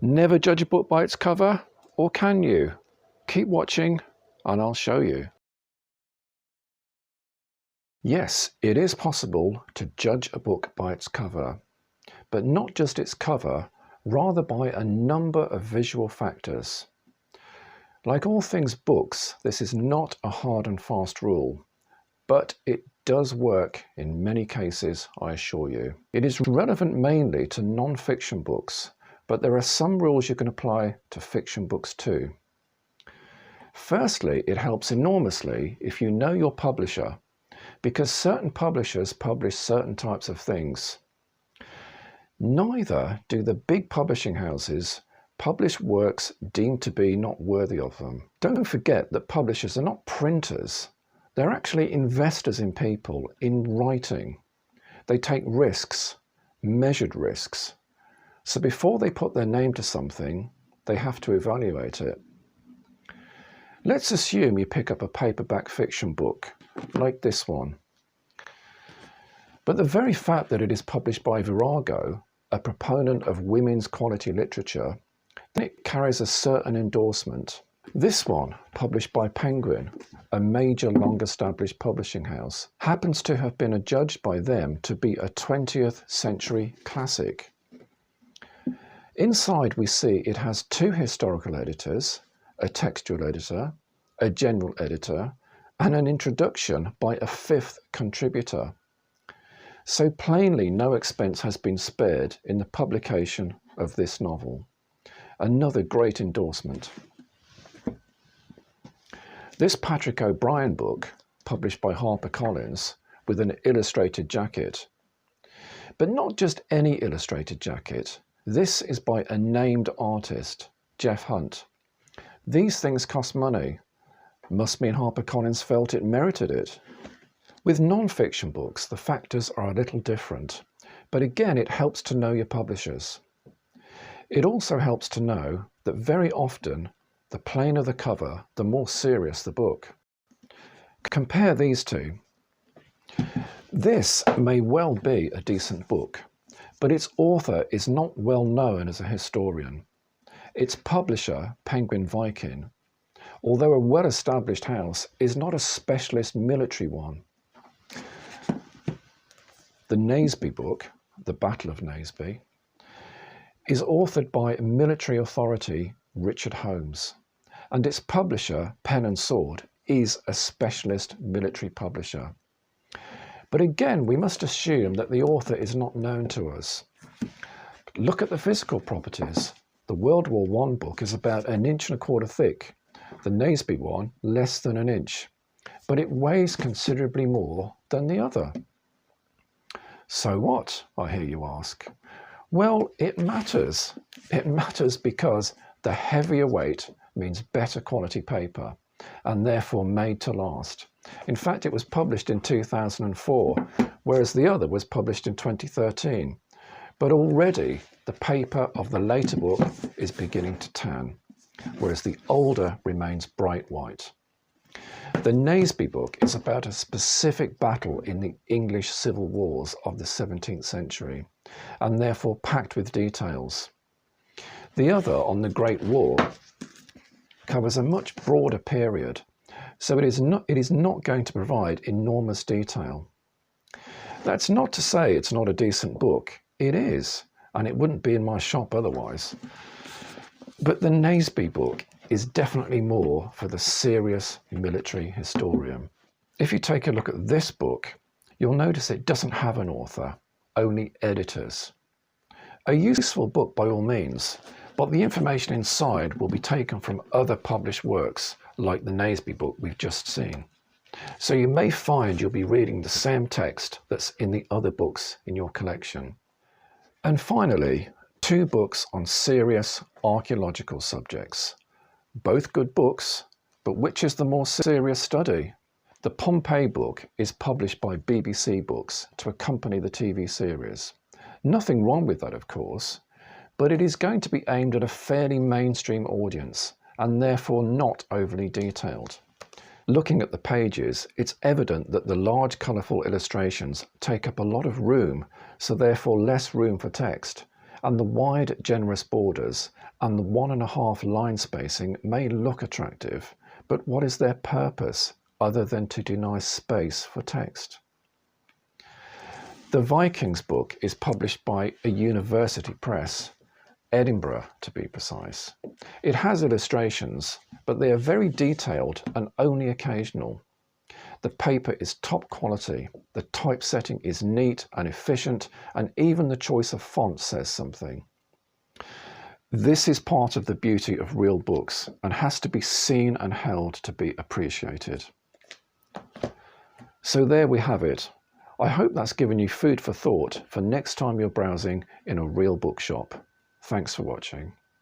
Never judge a book by its cover, or can you? Keep watching and I'll show you. Yes, it is possible to judge a book by its cover, but not just its cover, rather by a number of visual factors. Like all things books, this is not a hard and fast rule, but it does work in many cases, I assure you. It is relevant mainly to non-fiction books, but there are some rules you can apply to fiction books too. Firstly, it helps enormously if you know your publisher, because certain publishers publish certain types of things. Neither do the big publishing houses publish works deemed to be not worthy of them. Don't forget that publishers are not printers. They're actually investors in people, in writing. They take risks, measured risks. So before they put their name to something, they have to evaluate it. Let's assume you pick up a paperback fiction book, like this one. But the very fact that it is published by Virago, a proponent of women's quality literature, then it carries a certain endorsement. This one, published by Penguin, a major long-established publishing house, happens to have been adjudged by them to be a 20th century classic. Inside we see it has 2 historical editors, a textual editor, a general editor, and an introduction by a 5th contributor. So plainly no expense has been spared in the publication of this novel. Another great endorsement. This Patrick O'Brian book, published by HarperCollins, with an illustrated jacket. But not just any illustrated jacket. This is by a named artist, Jeff Hunt. These things cost money. Must mean HarperCollins felt it merited it. With non-fiction books, the factors are a little different, but again it helps to know your publishers. It also helps to know that very often the plainer the cover, the more serious the book. Compare these two. This may well be a decent book, but its author is not well known as a historian. Its publisher, Penguin Viking, although a well-established house, is not a specialist military one. The Naseby book, The Battle of Naseby, is authored by military authority Richard Holmes, and its publisher, Pen and Sword, is a specialist military publisher. But again, we must assume that the author is not known to us. Look at the physical properties. The World War I book is about 1.25 inches thick, the Naseby one less than 1 inch, but it weighs considerably more than the other. So what, I hear you ask? Well, it matters. It matters because the heavier weight means better quality paper and therefore made to last. In fact, it was published in 2004, whereas the other was published in 2013. But already the paper of the later book is beginning to tan, whereas the older remains bright white. The Naseby book is about a specific battle in the English civil wars of the 17th century, and therefore packed with details. The other, on the Great War, covers a much broader period, so it is not going to provide enormous detail. That's not to say it's not a decent book. It is, and it wouldn't be in my shop otherwise. But the Naseby book is definitely more for the serious military historian. If you take a look at this book, you'll notice it doesn't have an author, only editors. A useful book by all means, but the information inside will be taken from other published works like the Naseby book we've just seen. So you may find you'll be reading the same text that's in the other books in your collection. And finally, 2 books on serious archaeological subjects. Both good books, but which is the more serious study? The Pompeii book is published by BBC Books to accompany the TV series. Nothing wrong with that, of course, but it is going to be aimed at a fairly mainstream audience and therefore not overly detailed. Looking at the pages, it's evident that the large colourful illustrations take up a lot of room, so therefore less room for text, and the wide, generous borders and the 1.5 line spacing may look attractive, but what is their purpose other than to deny space for text? The Vikings book is published by a university press, Edinburgh to be precise. It has illustrations, but they are very detailed and only occasional. The paper is top quality, the typesetting is neat and efficient, and even the choice of font says something. This is part of the beauty of real books and has to be seen and held to be appreciated. So there we have it. I hope that's given you food for thought for next time you're browsing in a real bookshop. Thanks for watching.